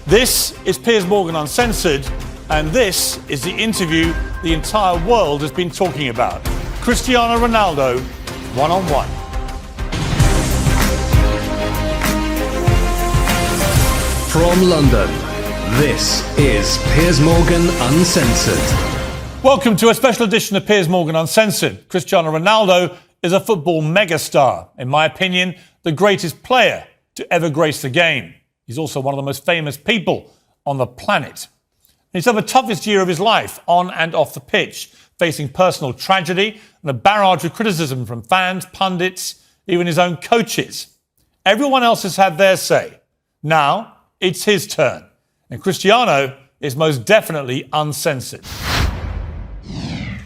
This is Piers Morgan Uncensored, and this is the interview the entire world has been talking about. Cristiano Ronaldo, one-on-one. From London, this is Piers Morgan Uncensored. Welcome to a special edition of Piers Morgan Uncensored. Cristiano Ronaldo is a football megastar. In my opinion, the greatest player to ever grace the game. He's also one of the most famous people on the planet. He's had the toughest year of his life, on and off the pitch, facing personal tragedy and a barrage of criticism from fans, pundits, even his own coaches. Everyone else has had their say. Now, it's his turn. And Cristiano is most definitely uncensored.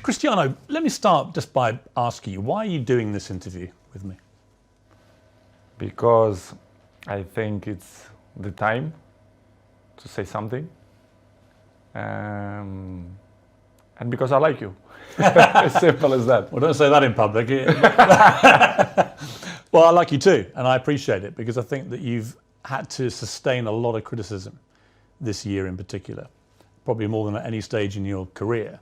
Cristiano, let me start just by asking you, why are you doing this interview with me? Because I think it's the time to say something. And because I like you. As simple as that. Well, don't say that in public. Well, I like you too, and I appreciate it, because I think that you've had to sustain a lot of criticism this year in particular, probably more than at any stage in your career.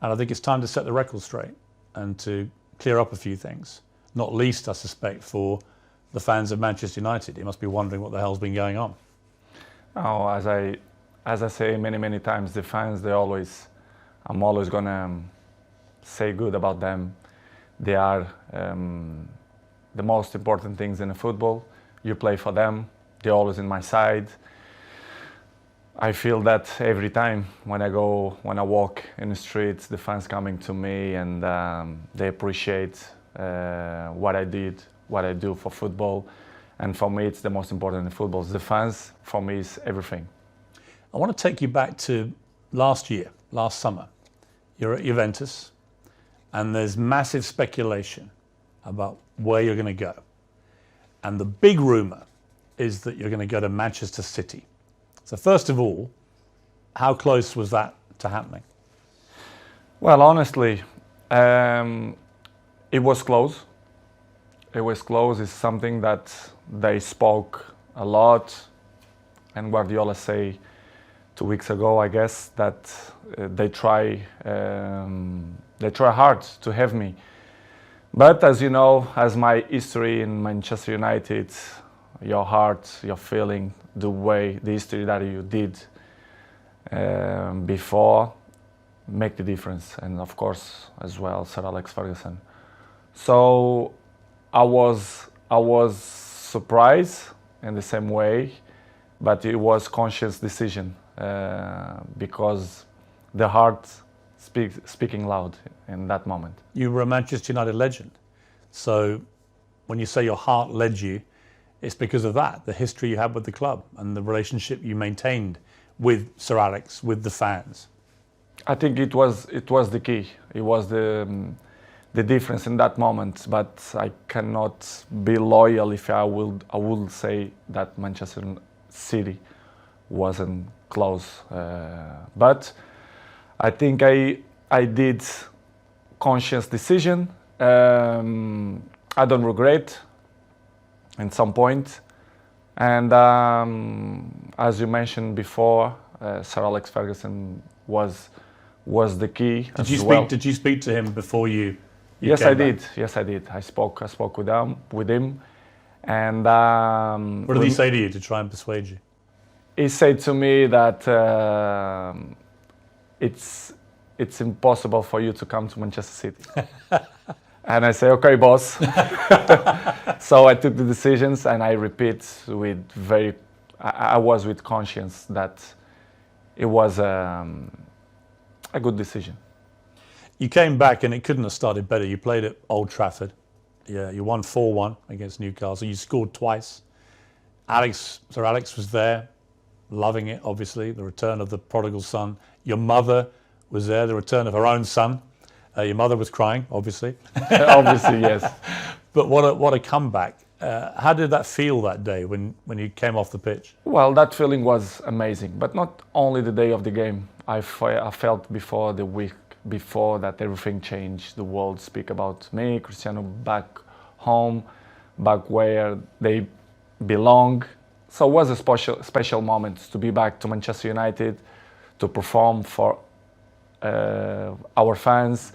And I think it's time to set the record straight and to clear up a few things, not least, I suspect, for the fans of Manchester United. You must be wondering what the hell's been going on. Oh, as I say many times, the fans, I'm always gonna say good about them. They are the most important things in the football. You play for them. They're always in my side. I feel that every time when I walk in the streets, the fans coming to me and they appreciate what I did, what I do for football. And for me, it's the most important in football. The fans, for me, is everything. I want to take you back to last summer. You're at Juventus, and there's massive speculation about where you're going to go. And the big rumour is that you're going to go to Manchester City. So first of all, how close was that to happening? Well, honestly, it was close. It was close. It's something that they spoke a lot, and Guardiola say 2 weeks ago, I guess, that they try hard to have me. But as you know, as my history in Manchester United, your heart, your feeling, the history that you did before, make the difference. And of course, as well, Sir Alex Ferguson. So I was surprised in the same way, but it was conscious decision because the heart speaking loud in that moment. You were a Manchester United legend. So when you say your heart led you, it's because of that, the history you had with the club and the relationship you maintained with Sir Alex, with the fans. I think it was the key. It was the difference in that moment. But I cannot be loyal if I would say that Manchester City wasn't close. But I think I did conscious decision. I don't regret in some point. And as you mentioned before, Sir Alex Ferguson was the key. Did you speak to him before you Yes, came I back? did. Yes, I did. I spoke with him, and What did he say to you to try and persuade you? he said to me that it's impossible for you to come to Manchester City. And I say, okay, boss. So I took the decisions, and I repeat I was with conscience that it was a good decision. You came back and it couldn't have started better. You played at Old Trafford. Yeah, you won 4-1 against Newcastle. You scored twice. Sir Alex was there, loving it, obviously, the return of the prodigal son. Your mother was there, the return of her own son. Your mother was crying, obviously. Obviously, yes. But what a comeback. How did that feel that day when you came off the pitch? Well, that feeling was amazing, but not only the day of the game. I felt before the week before that everything changed. The world speak about me, Cristiano, back home, back where they belong. So it was a special moment to be back to Manchester United, to perform for our fans,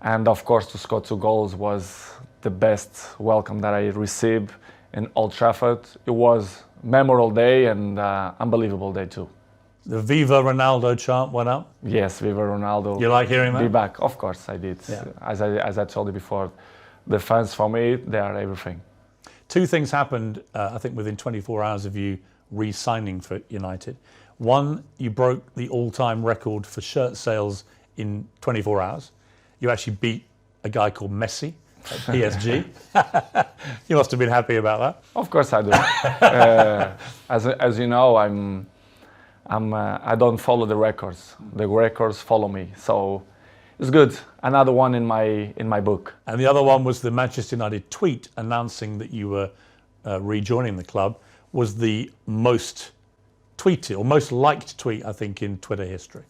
and of course to score 2 goals was the best welcome that I received in Old Trafford. It was a memorable day and unbelievable day too. The Viva Ronaldo chant went up. Yes, Viva Ronaldo. You like hearing that? Be back. Of course I did. Yeah. As I told you before, the fans for me, they are everything. 2 things happened, I think, within 24 hours of you re-signing for United. One, you broke the all-time record for shirt sales in 24 hours. You actually beat a guy called Messi at PSG. You must have been happy about that. Of course I do. As you know, I don't follow the records. The records follow me. So it's good. Another one in my book. And the other one was the Manchester United tweet announcing that you were rejoining the club was the most tweeted or most liked tweet, I think, in Twitter history.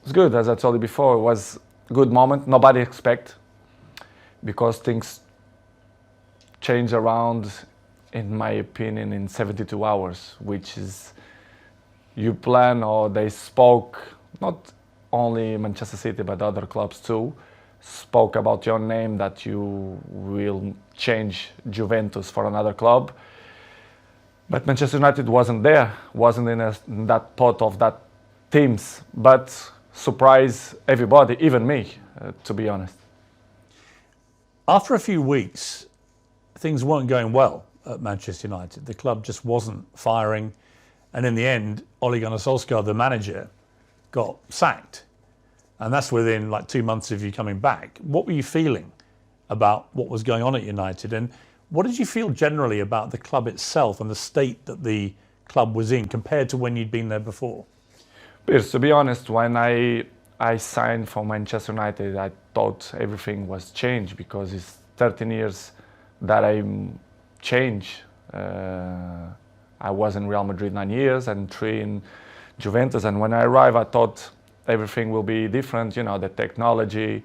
It's good. As I told you before, it was a good moment. Nobody expect, because things change around, in my opinion, in 72 hours, which is you plan, or they spoke, not only Manchester City but other clubs too, spoke about your name, that you will change Juventus for another club. But Manchester United wasn't there, wasn't in that pot of that teams, but surprised everybody, even me, to be honest. After a few weeks, things weren't going well at Manchester United. The club just wasn't firing. And in the end, Ole Gunnar Solskjaer, the manager, got sacked. And that's within like 2 months of you coming back. What were you feeling about what was going on at United? And what did you feel generally about the club itself and the state that the club was in compared to when you'd been there before? Piers, to be honest, when I signed for Manchester United, I thought everything was changed, because it's 13 years that I changed. I was in Real Madrid 9 years and 3 in Juventus. And when I arrived, I thought everything will be different, you know, the technology,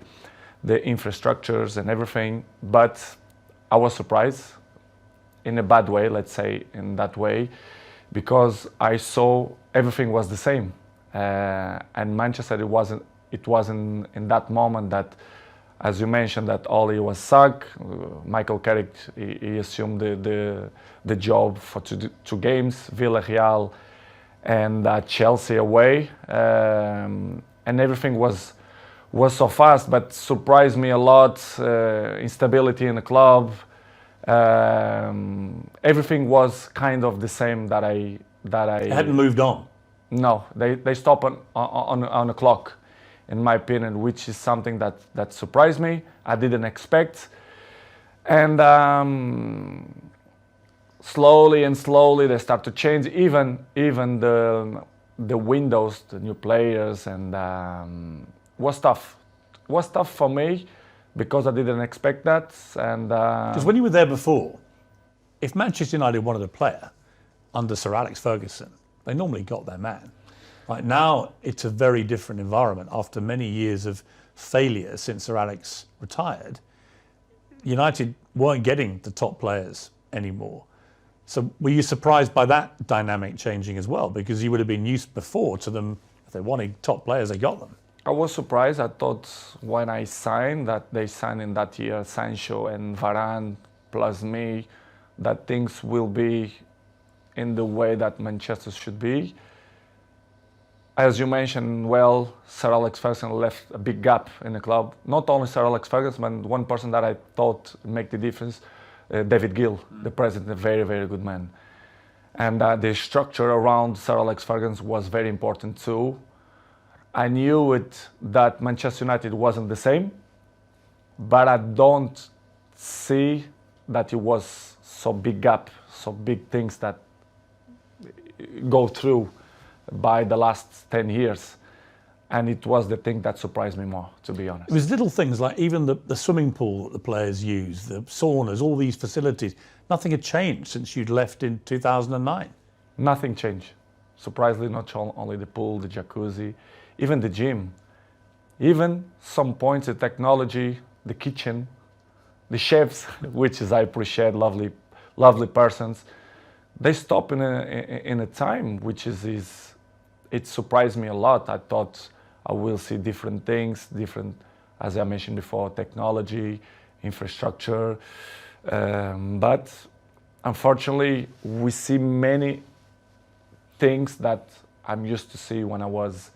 the infrastructures and everything. But I was surprised in a bad way, let's say in that way, because I saw everything was the same. And Manchester, it wasn't in that moment that, as you mentioned, that Ole was sacked. Michael Carrick, he assumed the job for 2 games, Villarreal and Chelsea away, and everything was so fast, but surprised me a lot. Instability in the club, everything was kind of the same that I It hadn't moved on. No, they stop on the clock, in my opinion, which is something that surprised me. I didn't expect. And slowly they start to change. Even the windows, the new players, and was tough. Was tough for me because I didn't expect that. And because when you were there before, if Manchester United wanted a player under Sir Alex Ferguson, they normally got their man. Right now, it's a very different environment. After many years of failure since Sir Alex retired, United weren't getting the top players anymore. So were you surprised by that dynamic changing as well? Because you would have been used before to them, if they wanted top players, they got them. I was surprised. I thought when I signed, that they signed in that year Sancho and Varane plus me, that things will be in the way that Manchester should be. As you mentioned, well, Sir Alex Ferguson left a big gap in the club. Not only Sir Alex Ferguson, but one person that I thought make the difference, David Gill, the president, a very, very good man. And the structure around Sir Alex Ferguson was very important too. I knew that Manchester United wasn't the same, but I don't see that it was so big gap, so big things that go through by the last 10 years. And it was the thing that surprised me more, to be honest. It was little things like even the swimming pool that the players use, the saunas, all these facilities. Nothing had changed since you'd left in 2009. Nothing changed. Surprisingly, not only the pool, the jacuzzi, even the gym. Even some points, the technology, the kitchen, the chefs, which is I appreciate, lovely persons. they stop in a time which is it surprised me a lot. I thought I will see different things, different, as I mentioned before, technology, infrastructure, but unfortunately we see many things that I'm used to see when I was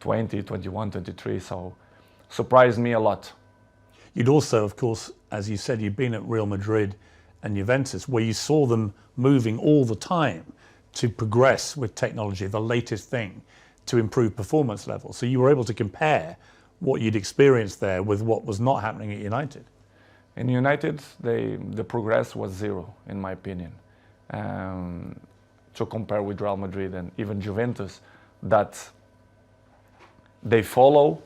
20, 21, 23, so surprised me a lot. You'd also, of course, as you said, you've been at Real Madrid and Juventus, where you saw them moving all the time to progress with technology, the latest thing, to improve performance levels. So you were able to compare what you'd experienced there with what was not happening at United. In United, the progress was zero, in my opinion. To compare with Real Madrid and even Juventus, that they follow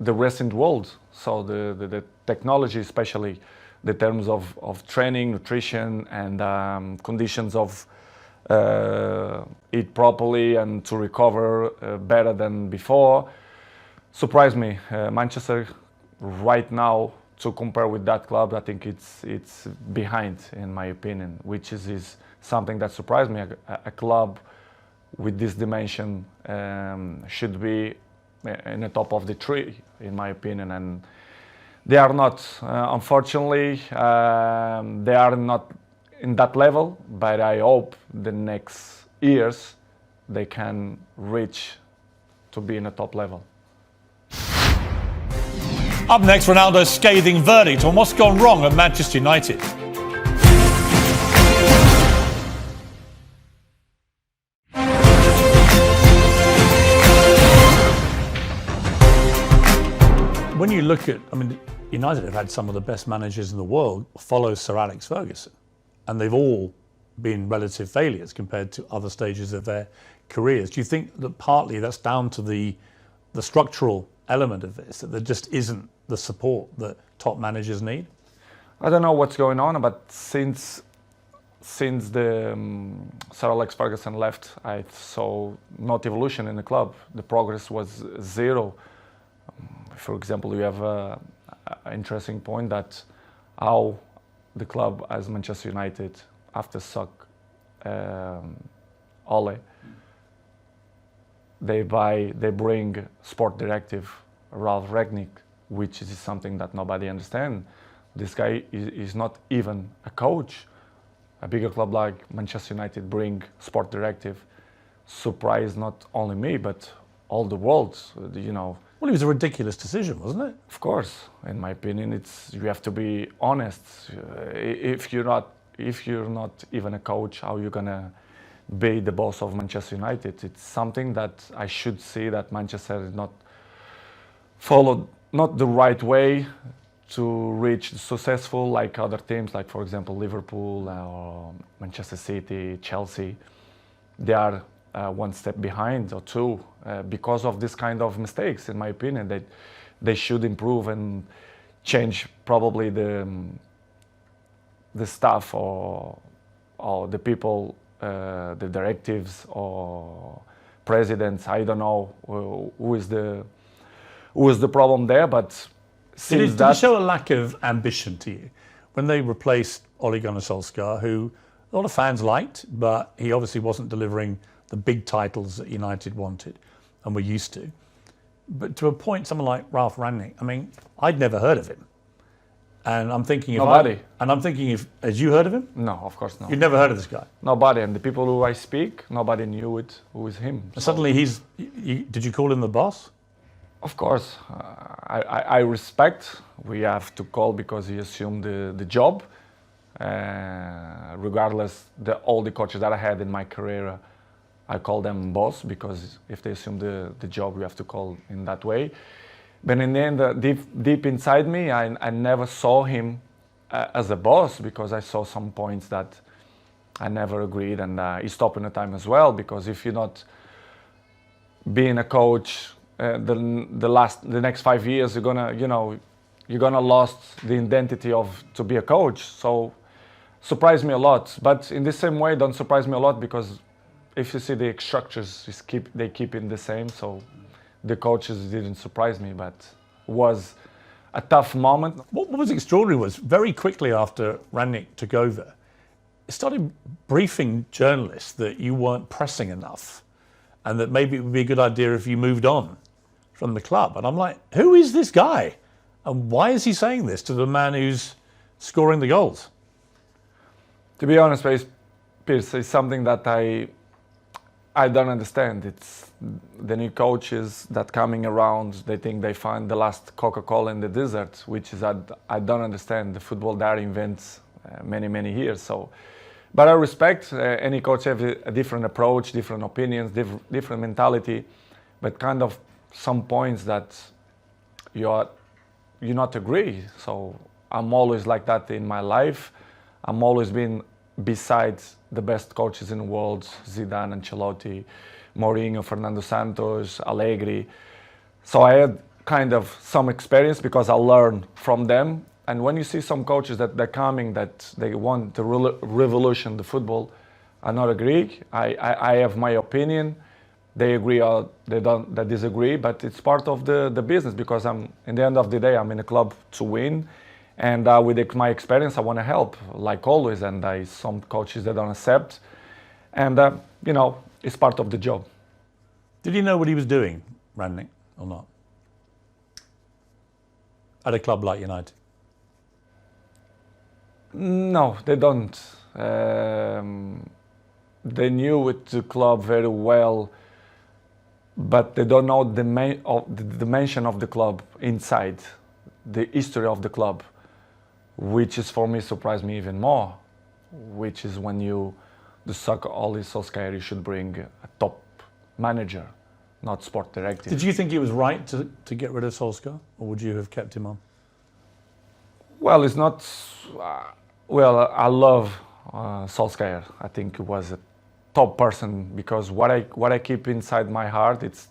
the recent world. So the technology, especially the terms of training, nutrition, and conditions of eat properly and to recover better than before, surprised me. Manchester right now, to compare with that club, I think it's behind, in my opinion, which is something that surprised me. A club with this dimension should be in the top of the tree, in my opinion, and they are not. Unfortunately, they are not in that level, but I hope the next years they can reach to be in the top level. Up next, Ronaldo's scathing verdict on what's gone wrong at Manchester United. When you look at, United have had some of the best managers in the world follow Sir Alex Ferguson, and they've all been relative failures compared to other stages of their careers. Do you think that partly that's down to the structural element of this, that there just isn't the support that top managers need? I don't know what's going on, but since the Sir Alex Ferguson left, I saw not evolution in the club. The progress was zero. For example, you have an interesting point that how the club as Manchester United, after Ole, they bring sport directive Ralph Rangnick, which is something that nobody understands. This guy is not even a coach. A bigger club like Manchester United bring sport directive, surprised not only me but all the world. Well, it was a ridiculous decision, wasn't it? Of course, in my opinion, you have to be honest. If you're not even a coach, how are you gonna be the boss of Manchester United? It's something that I should see that Manchester is not followed not the right way to reach successful like other teams, like for example Liverpool or Manchester City, Chelsea. They are one step behind or two because of this kind of mistakes. In my opinion, that they should improve and change probably the staff or the people, the directives or presidents. I don't know who is the problem there, but did it show a lack of ambition to you when they replaced Ole Gunnar Solskjaer, who a lot of fans liked, but he obviously wasn't delivering the big titles that United wanted and were used to. But to appoint someone like Ralph Rangnick, I'd never heard of him. And I'm thinking if had you heard of him? No, of course not. You'd never heard of this guy? Nobody, and the people who I speak, nobody knew it, who is him. So suddenly did you call him the boss? Of course, I respect. We have to call because he assumed the job. Regardless, all the coaches that I had in my career, I call them boss because if they assume the job, we have to call in that way. But in the end, deep inside me, I never saw him as a boss because I saw some points that I never agreed, and he stopped in the time as well. Because if you're not being a coach, the next 5 years, you're gonna lost the identity of to be a coach. So surprised me a lot. But in the same way, don't surprise me a lot because if you see the structures, they keep it the same. So the coaches didn't surprise me, but it was a tough moment. What was extraordinary was very quickly after Rangnick took over, started briefing journalists that you weren't pressing enough and that maybe it would be a good idea if you moved on from the club. And I'm like, who is this guy? And why is he saying this to the man who's scoring the goals? To be honest, Piers, it's something that I don't understand. It's the new coaches that coming around, they think they find the last Coca-Cola in the desert, which is I don't understand. The football that invents many years. So, but I respect any coach have a different approach, different opinions, different mentality, but kind of some points that you not agree. So I'm always like that in my life. I'm always been beside the best coaches in the world, Zidane, Ancelotti, Mourinho, Fernando Santos, Allegri. So I had kind of some experience because I learned from them. And when you see some coaches that they're coming, that they want to revolution the football, I not agree. I have my opinion. They agree or they disagree, but it's part of the business because in the end of the day, I'm in a club to win. And with my experience, I want to help, like always. And some coaches that don't accept. And, it's part of the job. Did he know what he was doing, Rangnick, or not? At a club like United? No, they don't. They knew the club very well, but they don't know the dimension of the club inside, the history of the club, which is for me surprised me even more, which is when the soccer Ole Solskjaer, you should bring a top manager, not sport director. Did you think it was right to get rid of Solskjaer, or would you have kept him on? Well, it's not. I love Solskjaer. I think he was a top person because what I keep inside my heart, it's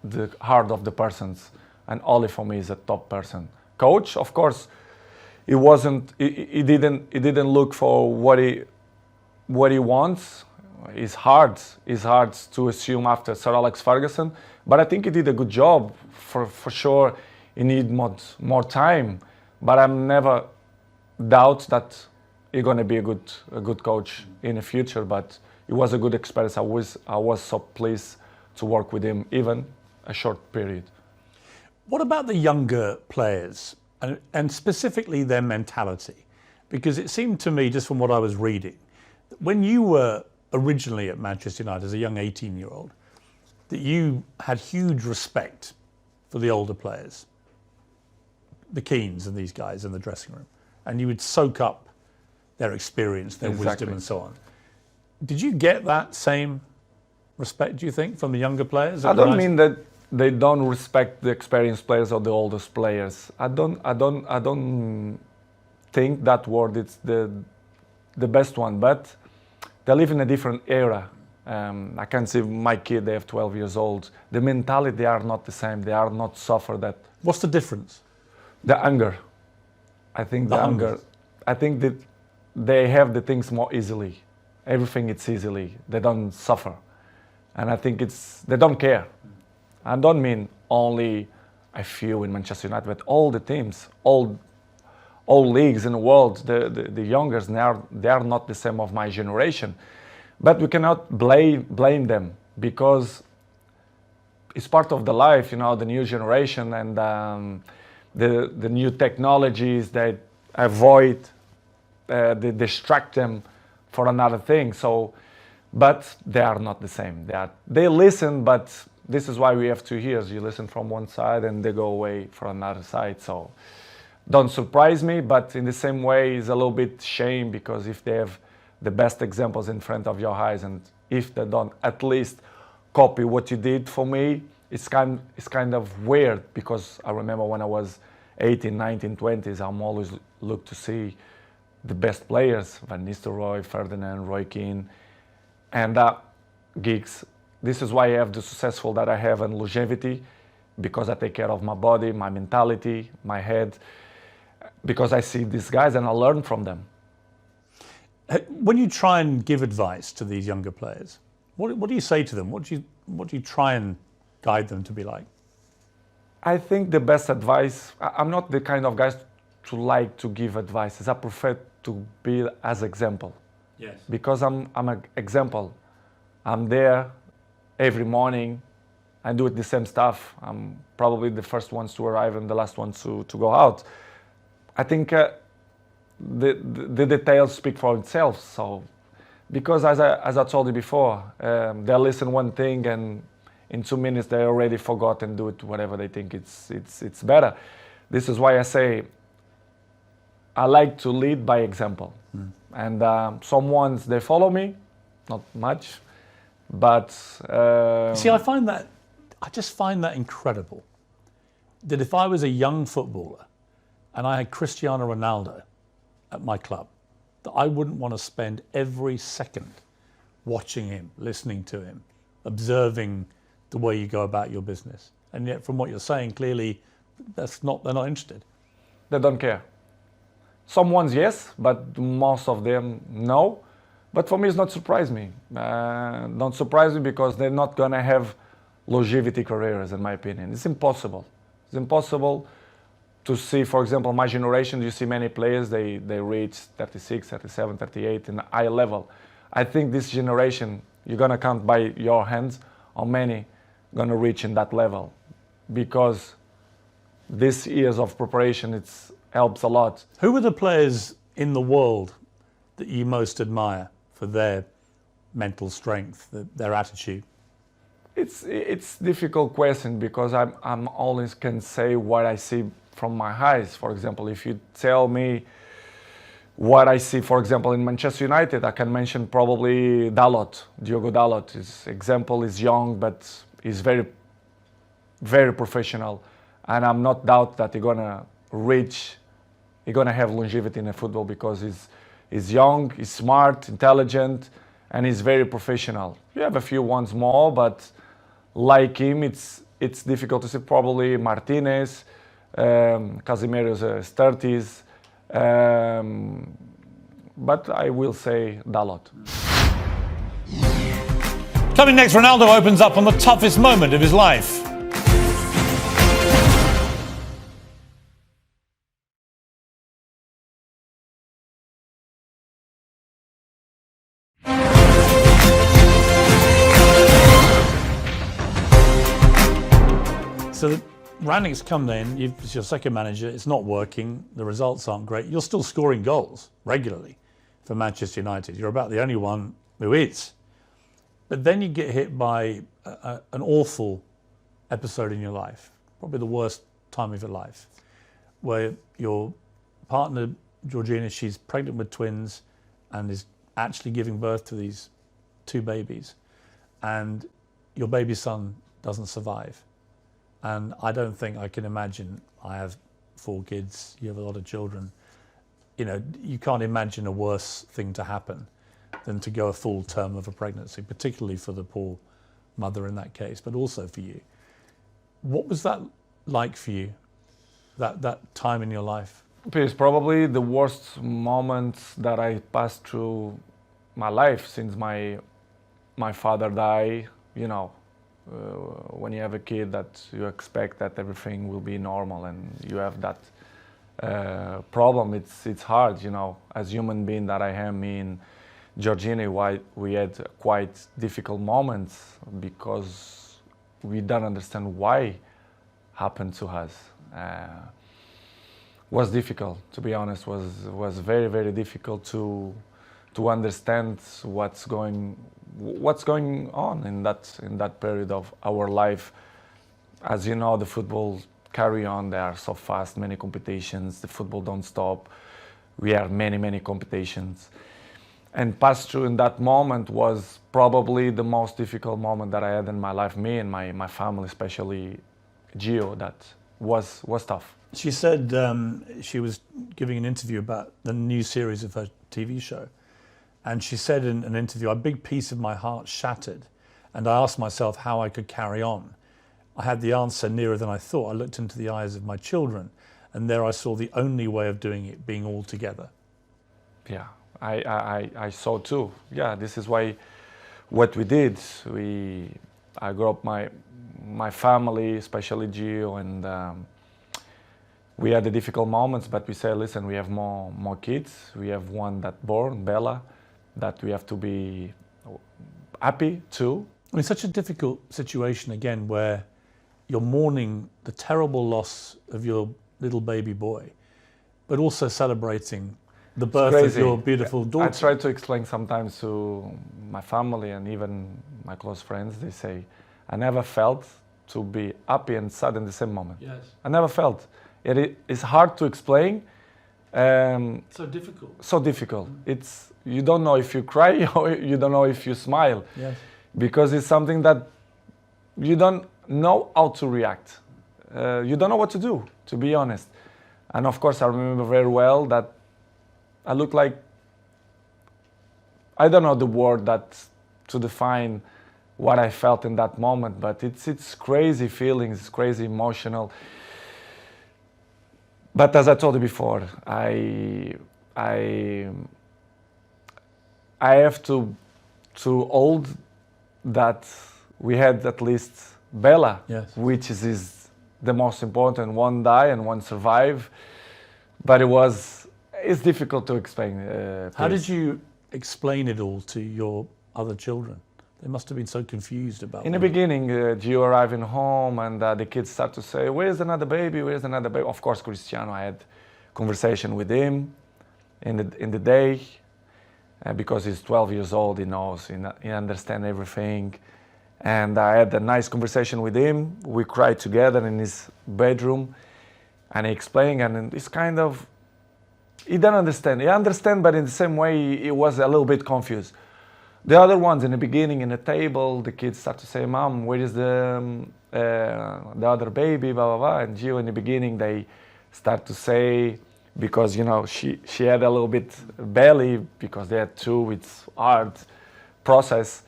the heart of the persons, and Ole for me is a top person. Coach, of course, he wasn't. He didn't look for what he wants. It's hard to assume after Sir Alex Ferguson, but I think he did a good job. For sure, he need more time, but I'm never doubt that he's going to be a good coach in the future. But it was a good experience. I was so pleased to work with him, even a short period. What about the younger players and specifically their mentality? Because it seemed to me, just from what I was reading, when you were originally at Manchester United as a young 18-year-old, that you had huge respect for the older players, the Keanes and these guys in the dressing room, and you would soak up their experience, their wisdom and so on. Did you get that same respect, do you think, from the younger players? I don't mean that they don't respect the experienced players or the oldest players. I don't think that word is the best one, but they live in a different era. I can see my kid, they have 12 years old. The mentality, they are not the same. They are not suffer that. What's the difference? The anger. I think the anger. I think that they have the things more easily. Everything it's easily. They don't suffer. And I think they don't care. I don't mean only a few in Manchester United, but all the teams, all leagues in the world, the youngers, they are not the same of my generation. But we cannot blame them because it's part of the life, the new generation and the new technologies that avoid, they distract them for another thing. So, but they are not the same. They listen, but this is why we have 2 years. You listen from one side and they go away for another side. So don't surprise me, but in the same way, it's a little bit shame because if they have the best examples in front of your eyes and if they don't at least copy what you did for me, it's kind of weird because I remember when I was 18, 19, 20s, I'm always look to see the best players, Van Nistelrooy, Ferdinand, Roy Keane, and Giggs. This is why I have the successful that I have and longevity, because I take care of my body, my mentality, my head, because I see these guys and I learn from them. When you try and give advice to these younger players, what do you say to them? What do you try and guide them to be like? I think the best advice, I'm not the kind of guy to like to give advices. I prefer to be as example. Yes. Because I'm an example. I'm there every morning. I do the same stuff. I'm probably the first ones to arrive and the last ones to go out. I think the details speak for itself. So, because as I told you before, they listen one thing and in 2 minutes they already forgot and do it whatever they think it's better. This is why I say I like to lead by example. And some ones they follow me, not much, but See, I just find that incredible. That if I was a young footballer and I had Cristiano Ronaldo at my club, that I wouldn't want to spend every second watching him, listening to him, observing the way you go about your business. And yet, from what you're saying, clearly, they're not interested. they don't care. Some ones yes, but most of them no. But for me, it's not surprise me. Don't surprise me because they're not gonna have longevity careers, in my opinion. It's impossible. It's impossible to see, for example, my generation, you see many players, they reach 36, 37, 38 in the high level. I think this generation, you're gonna count by your hands how many gonna reach in that level, because this years of preparation, helps a lot. Who are the players in the world that you most admire for their mental strength, their attitude? It's difficult question because I'm always can say what I see from my eyes. For example, if you tell me what I see, for example, in Manchester United, I can mention probably Dalot, Diogo Dalot. His example is young, but he's very, very professional, and I'm not doubt that he's gonna have longevity in the football because he's young, he's smart, intelligent, and he's very professional. You have a few ones more, but like him, it's difficult to see. Probably Martinez, Casemiro's 30s, but I will say Dalot. Coming next, Ronaldo opens up on the toughest moment of his life. So Rangnick's come in, it's your second manager, it's not working, the results aren't great. You're still scoring goals regularly for Manchester United. You're about the only one who is. But then you get hit by an awful episode in your life, probably the worst time of your life, where your partner, Georgina, she's pregnant with twins and is actually giving birth to these 2 babies. And your baby son doesn't survive. And I don't think I can imagine, I have 4 kids, you have a lot of children, you can't imagine a worse thing to happen than to go a full term of a pregnancy, particularly for the poor mother in that case, but also for you. What was that like for you, that time in your life? It's probably the worst moment that I passed through my life since my father died, when you have a kid that you expect that everything will be normal and you have that problem, it's hard, as human being that I am, me and Georgina, we had quite difficult moments because we don't understand why happened to us. Was difficult, to be honest, was very, very difficult to understand what's going on in that period of our life. As you know, the football carry on. They are so fast, many competitions. The football don't stop. We have many competitions. And pass through in that moment was probably the most difficult moment that I had in my life. Me and my family, especially Gio, that was tough. She said she was giving an interview about the new series of her TV show. And she said in an interview, a big piece of my heart shattered. And I asked myself how I could carry on. I had the answer nearer than I thought. I looked into the eyes of my children, and there I saw the only way of doing it being all together. Yeah, I saw too. Yeah, this is why what we did. I grew up my family, especially Gio, and we had the difficult moments, but we said, listen, we have more kids. We have one that born, Bella, that we have to be happy too. I mean, such a difficult situation again, where you're mourning the terrible loss of your little baby boy, but also celebrating the birth of your beautiful daughter. I try to explain sometimes to my family and even my close friends. They say, I never felt to be happy and sad in the same moment. Yes. I never felt. It is hard to explain. So difficult. So difficult. It's, you don't know if you cry or you don't know if you smile. Yes. Because it's something that you don't know how to react. You don't know what to do, to be honest. And of course, I remember very well that I look like, I don't know the word that to define what I felt in that moment, but it's crazy feelings, it's crazy emotional. But as I told you before, I have to hold that we had at least Bella, yes, which is the most important. One die and one survive, but it's difficult to explain. How did you explain it all to your other children? They must have been so confused about it. In the beginning, Gio arriving home and the kids start to say, where's another baby, where's another baby? Of course, Cristiano, I had conversation with him in the day, because he's 12 years old, he knows, he understands everything. And I had a nice conversation with him. We cried together in his bedroom, and he explained, and it's kind of, he didn't understand. He understand, but in the same way, he was a little bit confused. The other ones in the beginning, in the table, the kids start to say, Mom, where is the other baby, blah, blah, blah. And Gio, in the beginning, they start to say, because, you know, she had a little bit belly, because they had two, it's hard process.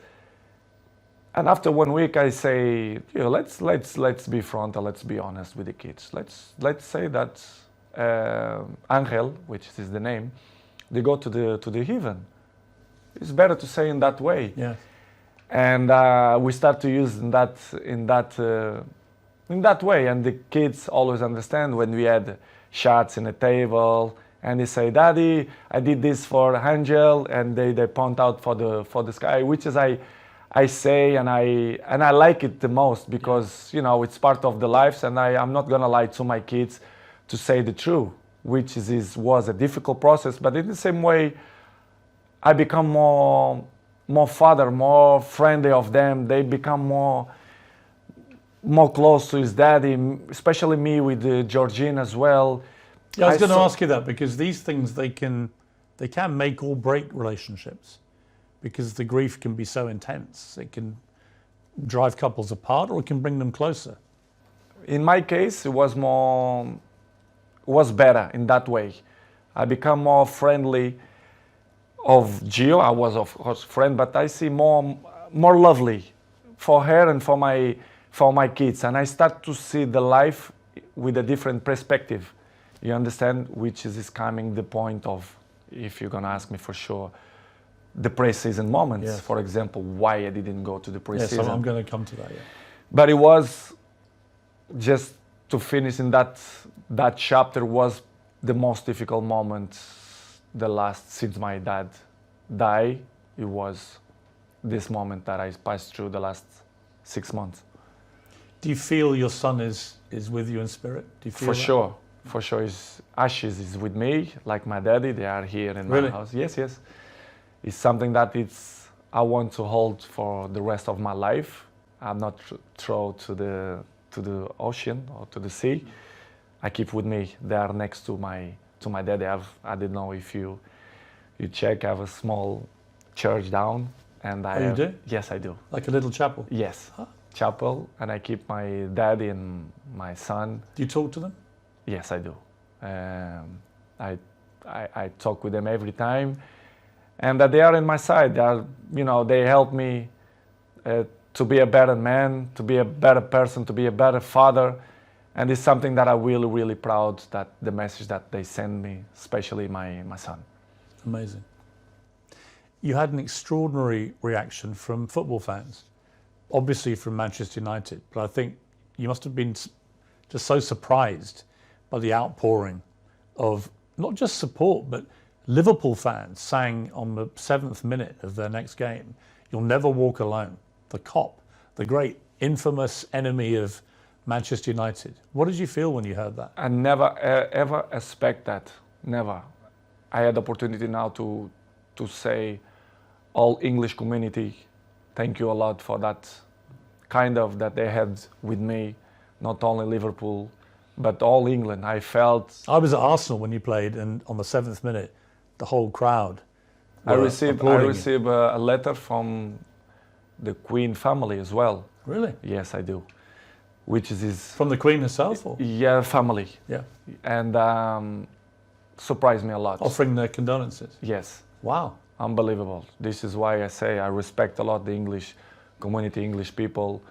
And after 1 week, I say, you know, let's be frontal, let's be honest with the kids. Let's say that Angel, which is the name, they go to the heaven. It's better to say in that way. Yes. And we start to use in that way. And the kids always understand when we had shots in the table, and they say, Daddy, I did this for Angel, and they point out for the sky, which is I say, and I like it the most, because you know it's part of the lives, and I'm not gonna lie to my kids to say the truth, which was a difficult process, but in the same way, I become more father, more friendly of them. They become more close to his daddy, especially me with Georgine as well. Yeah, I was going to ask you that, because these things, they can make or break relationships, because the grief can be so intense. It can drive couples apart, or it can bring them closer. In my case, it was better in that way. I become more friendly of Gio. I was of course friend, but I see more lovely for her and for my kids, and I start to see the life with a different perspective. You understand, which is coming the point of, if you're gonna ask me for sure, the pre-season moments. Yes. For example, why I didn't go to the pre-season. Yes, I'm going to come to that. Yeah. But it was just to finish in that chapter was the most difficult moment. The last since my dad died, it was this moment that I passed through the last 6 months. Do you feel your son is with you in spirit? Do you feel For that? sure, for sure. His ashes is with me, like my daddy. They are here in Really? my house. Yes. It's something that I want to hold for the rest of my life. I'm not thrown to the ocean or to the sea. I keep with me. They are next to my daddy. I didn't know if you check. I have a small church down, and you do? Yes, I do. Like a little chapel? Yes, Huh? chapel, and I keep my daddy and my son. Do you talk to them? Yes, I do. I talk with them every time, and that they are in my side. They help me to be a better man, to be a better person, to be a better father. And it's something that I'm really, really proud that the message that they send me, especially my son. Amazing. You had an extraordinary reaction from football fans, obviously from Manchester United, but I think you must have been just so surprised by the outpouring of not just support, but Liverpool fans sang on the 7th minute of their next game, "You'll never walk alone." The Kop, the great infamous enemy of Manchester United. What did you feel when you heard that? I never ever expect that. Never. I had the opportunity now to say, all English community, thank you a lot for that kind of that they had with me. Not only Liverpool, but all England. I felt. I was at Arsenal when you played, and on the 7th minute, the whole crowd. I received a letter from the Queen family as well. Really? Yes, I do. Which is From the Queen herself? Or? Yeah, family. Yeah. And surprised me a lot. Offering their condolences? Yes. Wow. Unbelievable. This is why I say I respect a lot the English community, English people,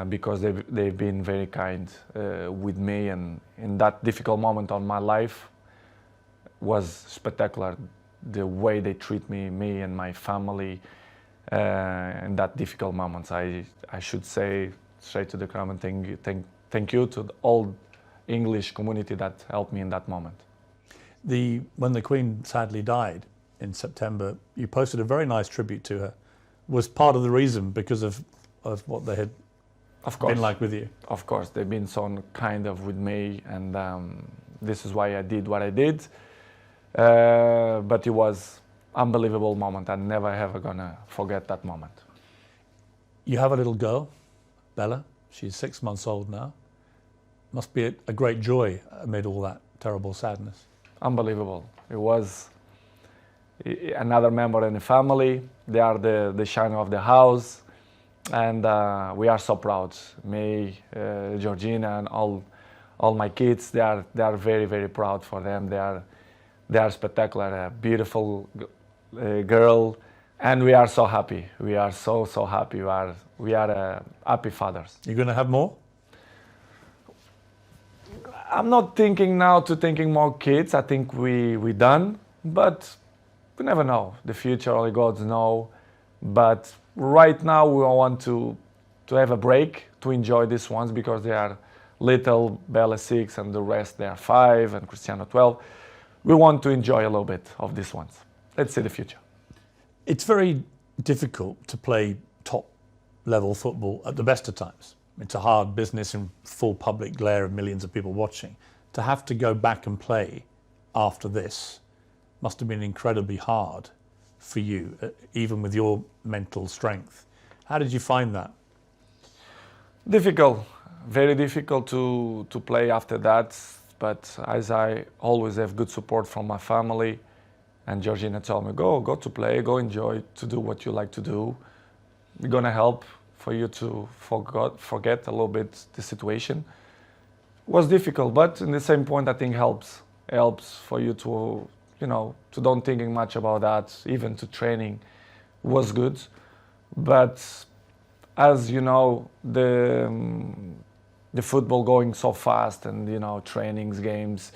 because they've been very kind with me, and in that difficult moment on my life was spectacular. The way they treat me and my family in that difficult moments. I should say straight to the crowd and thank you to the old English community that helped me in that moment. When the Queen sadly died in September, you posted a very nice tribute to her. Was part of the reason because of what they had been like with you? Of course, they've been so kind of with me, and this is why I did what I did. But it was unbelievable moment. I'm never ever gonna forget that moment. You have a little girl, Bella. She's 6 months old now. Must be a great joy amid all that terrible sadness. Unbelievable. It was another member in the family. They are the shine of the house, and we are so proud. Me, Georgina, and all my kids. They are very, very proud for them. They are spectacular. A beautiful girl, and we are so happy. We are so happy. We are happy fathers. You're going to have more? I'm not thinking now to thinking more kids. I think we done, but we never know. The future only God knows. But right now we want to have a break, to enjoy these ones, because they are little. Bella 6 and the rest they are 5 and Cristiano 12. We want to enjoy a little bit of these ones. Let's see the future. It's very difficult to play top level football at the best of times. It's a hard business in full public glare of millions of people watching. To have to go back and play after this must have been incredibly hard for you, even with your mental strength. How did you find that? Difficult, very difficult to play after that. But as I always have good support from my family, and Georgina told me, go to play, go enjoy, to do what you like to do. We're gonna help for you to forget a little bit the situation. It was difficult, but in the same point, I think helps for you to, to don't thinking much about that. Even to training was good, but as you know, the football going so fast, and trainings, games,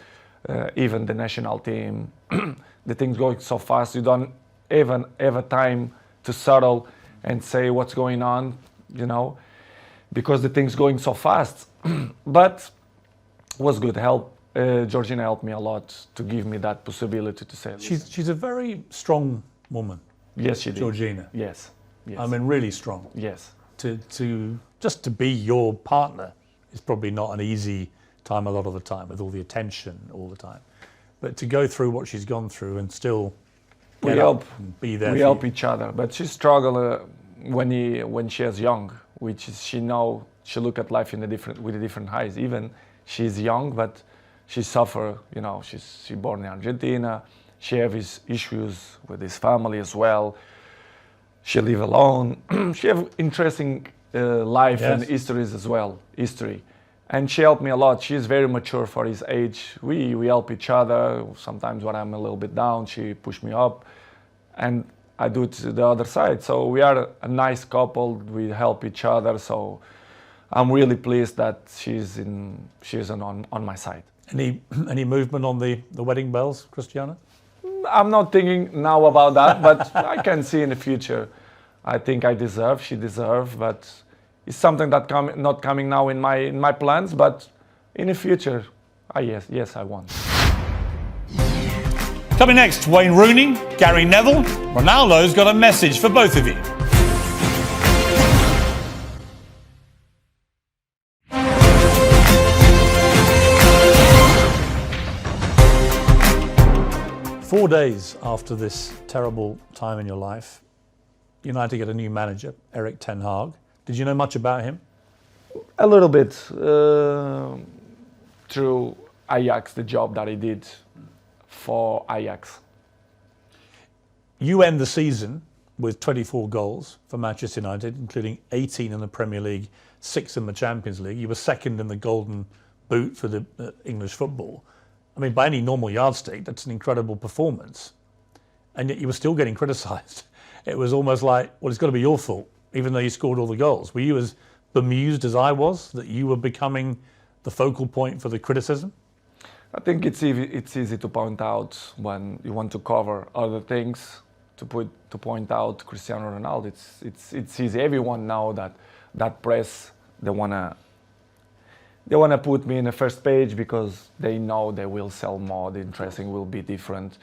even the national team, the things going so fast, you don't even have a time to settle and say what's going on, because the things going so fast. But was good. Georgina helped me a lot to give me that possibility to say. She's a very strong woman. Yes, she did. Georgina. Yes. I mean, really strong. Yes. To just to be your partner is probably not an easy time a lot of the time, with all the attention all the time. But to go through what she's gone through and still get up and be there. We help each other. But she struggled when she was young, which is she look at life with a different eyes. Even she's young, but she suffer. She born in Argentina. She have his issues with his family as well. She live alone. She have interesting life. Yes. And histories as well. And she helped me a lot. She's very mature for his age. We help each other. Sometimes when I'm a little bit down, she push me up, and I do it to the other side. So we are a nice couple. We help each other. So I'm really pleased that she's on my side. Any movement on the wedding bells, Cristiano? I'm not thinking now about that, but I can see in the future. I think she deserves, but it's something that not coming now in my plans, but in the future, yes, I want. Coming next, Wayne Rooney, Gary Neville. Ronaldo's got a message for both of you. Four days after this terrible time in your life, United get a new manager, Erik ten Hag. Did you know much about him? A little bit through Ajax, the job that he did for Ajax. You end the season with 24 goals for Manchester United, including 18 in the Premier League, 6 in the Champions League. You were second in the Golden Boot for the English football. I mean, by any normal yardstick, that's an incredible performance. And yet you were still getting criticised. It was almost like, well, it's got to be your fault, even though you scored all the goals. Were you as bemused as I was that you were becoming the focal point for the criticism? I think it's easy to point out when you want to cover other things, to point out Cristiano Ronaldo. It's easy. Everyone know that press, they wanna put me in the first page because they know they will sell more, the dressing will be different.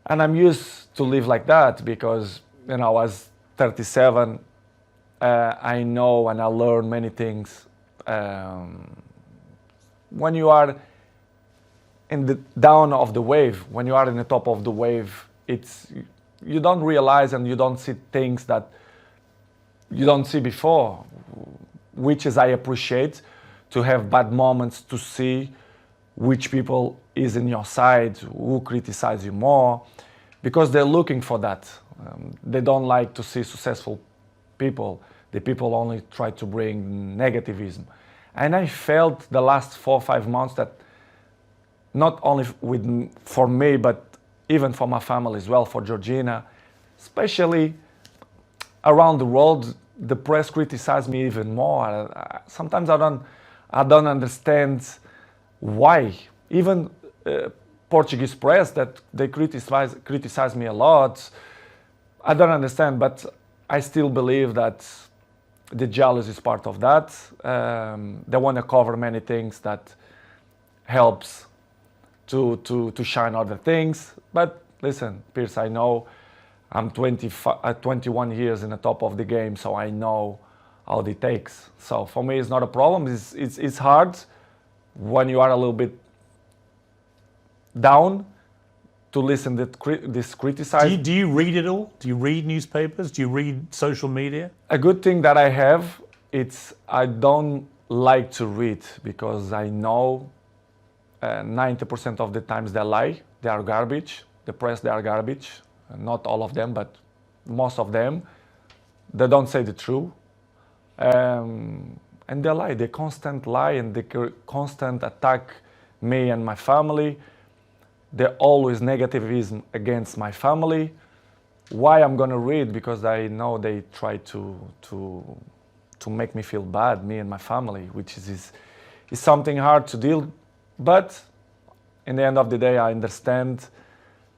And I'm used to live like that because, I was 37, I know and I learn many things. When you are in the down of the wave, when you are in the top of the wave, you don't realize and you don't see things that you don't see before, which is I appreciate. To have bad moments, to see which people is in your side, who criticize you more, because they're looking for that. They don't like to see successful people. The people only try to bring negativism. And I felt the last 4 or 5 months that not only for me, but even for my family as well, for Georgina, especially around the world, the press criticize me even more. Sometimes I don't understand why. Even Portuguese press that they criticize me a lot. I don't understand, but I still believe that the jealousy is part of that. They want to cover many things that helps to shine other things. But listen, Piers, I know I'm 21 years in the top of the game, so I know how it takes. So for me, it's not a problem. It's hard when you are a little bit down to listen to this criticism. Do you read it all? Do you read newspapers? Do you read social media? A good thing that I have, I don't like to read because I know 90% of the times they lie. They are garbage. The press, they are garbage. Not all of them, but most of them. They don't say the truth. And they lie. They constant lie and they constant attack me and my family. They're always negativism against my family. Why I'm gonna read? Because I know they try to make me feel bad, me and my family, which is something hard to deal. But in the end of the day, I understand.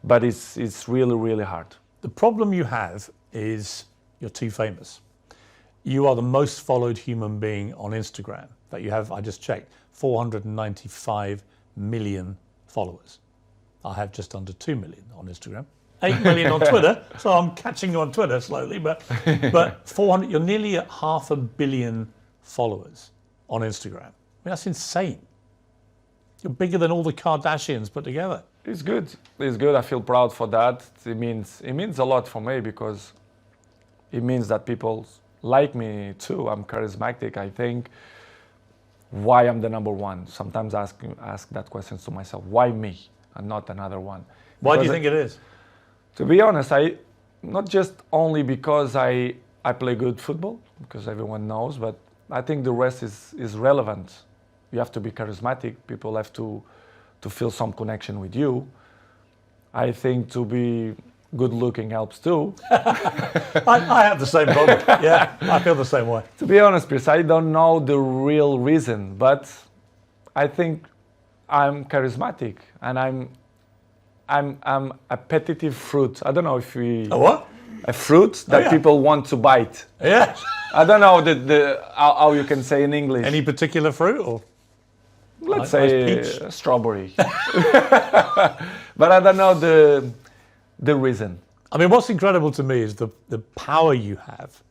But it's really, really hard. The problem you have is you're too famous. You are the most followed human being on Instagram. That you have, I just checked, 495 million followers. I have just under 2 million on Instagram. 8 million on Twitter, so I'm catching you on Twitter slowly, but 400, you're nearly at 500 million followers on Instagram. I mean, that's insane. You're bigger than all the Kardashians put together. It's good. It's good. I feel proud for that. It means a lot for me because it means that people like me too. I'm charismatic. I think why I'm the number one. Sometimes I ask that question to myself. Why me and not another one? Why do you think it is? To be honest, not just only because I play good football, because everyone knows, but I think the rest is relevant. You have to be charismatic. People have to feel some connection with you. I think to be good looking helps too. I have the same problem. Yeah, I feel the same way. To be honest, Piers, I don't know the real reason, but I think I'm charismatic and I'm a appetitive fruit. I don't know if we... A what? A fruit that people want to bite. Yeah. I don't know how you can say in English. Any particular fruit or? let's Nice say peach. strawberry. But I don't know the reason. I mean, what's incredible to me is the power you have.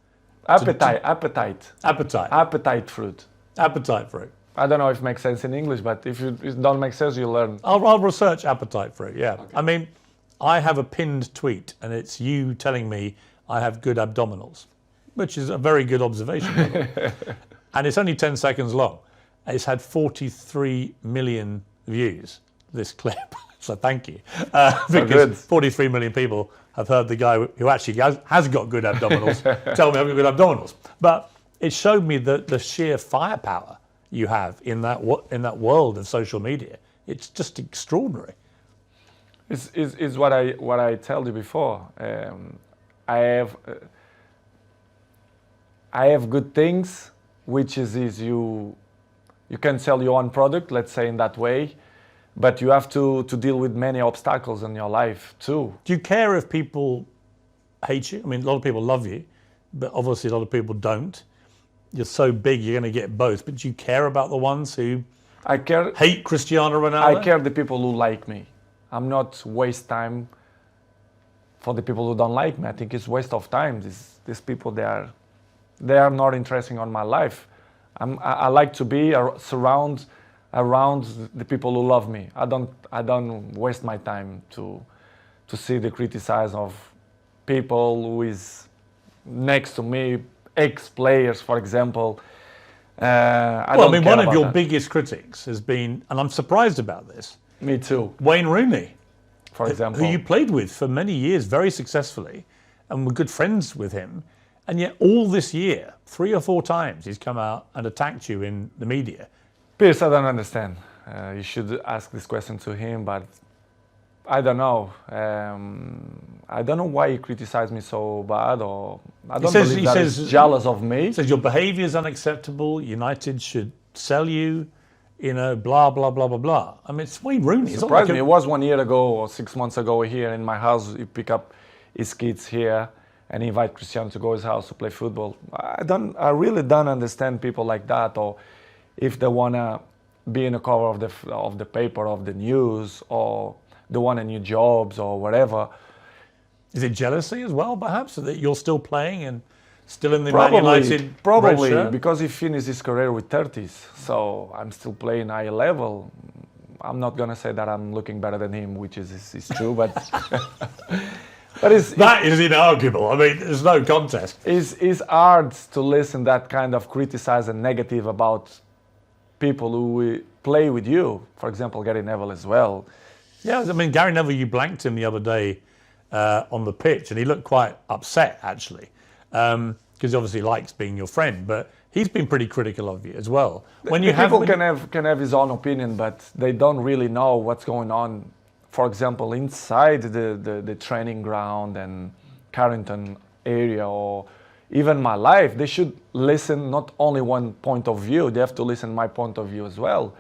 Appetite Appetite fruit. fruit. I don't know if it makes sense in English, but if it don't make sense, you learn. I'll research appetite fruit, yeah. Okay. I mean, I have a pinned tweet, and it's you telling me I have good abdominals, which is a very good observation, by the way. And it's only 10 seconds long. It's had 43 million views, this clip. So thank you. Because 43 million people have heard the guy who actually has got good abdominals tell me I've got good abdominals. But it showed me the sheer firepower you have in that world of social media. It's just extraordinary. Is what I told you before. I have good things, which is you can sell your own product, let's say in that way, but you have to deal with many obstacles in your life too. Do you care if people hate you? I mean, a lot of people love you, but obviously a lot of people don't. You're so big, you're going to get both. But do you care about the ones who hate Cristiano Ronaldo? I care the people who like me. I'm not waste time for the people who don't like me. I think it's waste of time. These people, they are not interesting on my life. I like to be around the people who love me. I don't waste my time to see the criticism of people who is next to me, ex-players, for example. One of your biggest critics has been, and I'm surprised about this. Me too. Wayne Rooney, for example, who you played with for many years very successfully, and were good friends with him. And yet all this year, 3 or 4 times, he's come out and attacked you in the media. Piers, I don't understand. You should ask this question to him, but I don't know. I don't know why he criticized me so bad, or I don't believe that he's jealous of me. He says your behaviour is unacceptable. United should sell you. Blah blah blah blah blah. I mean, it's Wayne Rooney. It surprised me. It was 1 year ago or 6 months ago here in my house. He pick up his kids here and invite Cristiano to go to his house to play football. I really don't understand people like that, or if they wanna be in the cover of the paper, of the news, or they want a new jobs or whatever. Is it jealousy as well, perhaps, that you're still playing and still in the Man United? Probably, because he finished his career with 30s, so I'm still playing high level. I'm not gonna say that I'm looking better than him, which is true, but that is inarguable. I mean, there's no contest. It's hard to listen that kind of criticize and negative about people who play with you. For example, Gary Neville as well. Yeah, I mean, Gary Neville, you blanked him the other day on the pitch, and he looked quite upset, actually, because he obviously likes being your friend, but he's been pretty critical of you as well. People can have his own opinion, but they don't really know what's going on, for example, inside the training ground and Carrington area, or even my life. They should listen not only one point of view, they have to listen my point of view as well,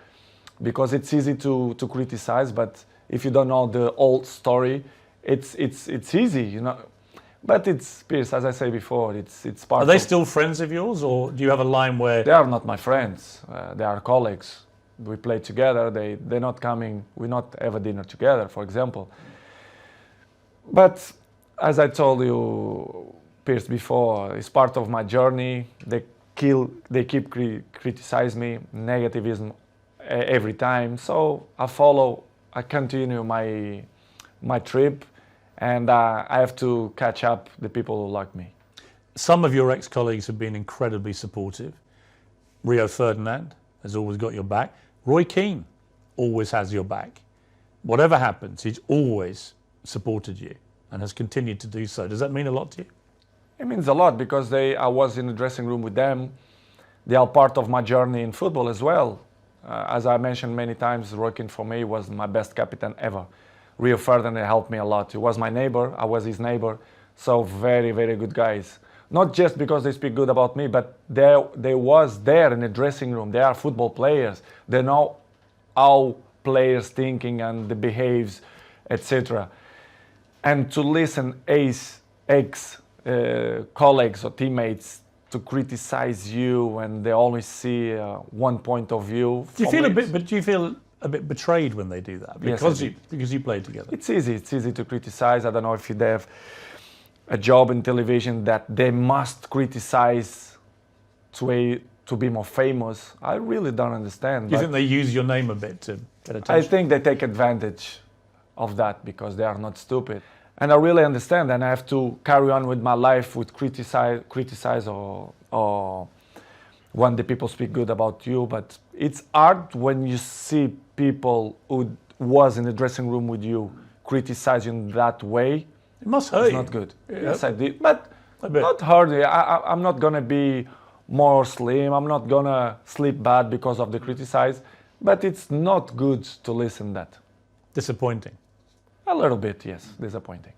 because it's easy to criticize, but if you don't know the old story, it's easy, But it's, Piers, as I say before, it's part of... Are they still friends of yours, or do you have a line where... They are not my friends. They are colleagues. We play together. They're not coming. We not have a dinner together, for example. But as I told you, Piers, before, it's part of my journey. They keep criticize me, negativism every time. So I continue my trip, and I have to catch up the people who like me. Some of your ex-colleagues have been incredibly supportive. Rio Ferdinand has always got your back. Roy Keane always has your back. Whatever happens, he's always supported you and has continued to do so. Does that mean a lot to you? It means a lot, because I was in the dressing room with them. They are part of my journey in football as well. As I mentioned many times, Roy Keane for me was my best captain ever. Rio Ferdinand helped me a lot. He was my neighbor, I was his neighbor. So very, very good guys. Not just because they speak good about me, but they was there in the dressing room. They are football players. They know how players thinking and the behaves, etc. And to listen ex colleagues or teammates to criticize you and they only see one point of view. Do you feel a bit betrayed when they do that? Because you played together. It's easy to criticize. I don't know if they have a job in television that they must criticize to be more famous. I really don't understand. Do you think they use your name a bit to get attention? I think they take advantage of that because they are not stupid. And I really understand, and I have to carry on with my life with criticize or when the people speak good about you. But it's hard when you see people who was in the dressing room with you criticizing that way. It must hurt. It's you. not good. Yeah. Yes, I did, but not hard. I'm not gonna be more slim. I'm not gonna sleep bad because of the criticize. But it's not good to listen that. Disappointing. A little bit, yes, disappointing.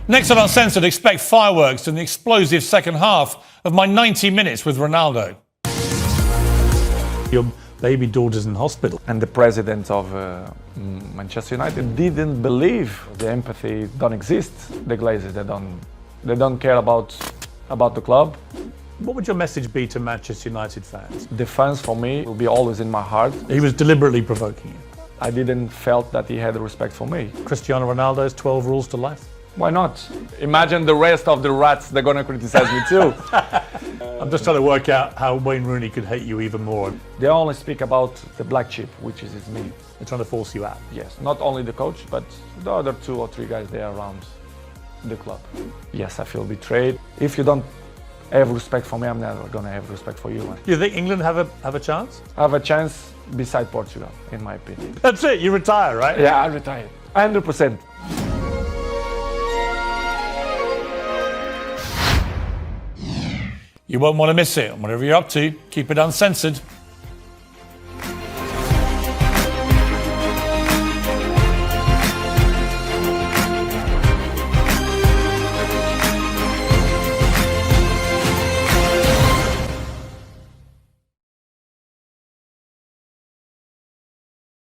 Next on Uncensored, expect fireworks in the explosive second half of my 90 minutes with Ronaldo. Your baby daughter's in hospital. And the president of Manchester United didn't believe the empathy don't exist. The Glazers, they don't care about the club. What would your message be to Manchester United fans? The fans, for me, will be always in my heart. He was deliberately provoking you. I didn't felt that he had respect for me. Cristiano Ronaldo's 12 rules to life. Why not? Imagine the rest of the rats, they're gonna criticize me too. I'm just trying to work out how Wayne Rooney could hate you even more. They only speak about the black sheep, which is me. They're trying to force you out. Yes, not only the coach, but the other 2 or 3 guys there around the club. Yes, I feel betrayed. If you don't have respect for me, I'm never gonna have respect for you. Do you think England have a chance? I have a chance beside Portugal, in my opinion. That's it, you retire, right? Yeah, I retired. 100%. You won't want to miss it. Whatever you're up to, keep it uncensored.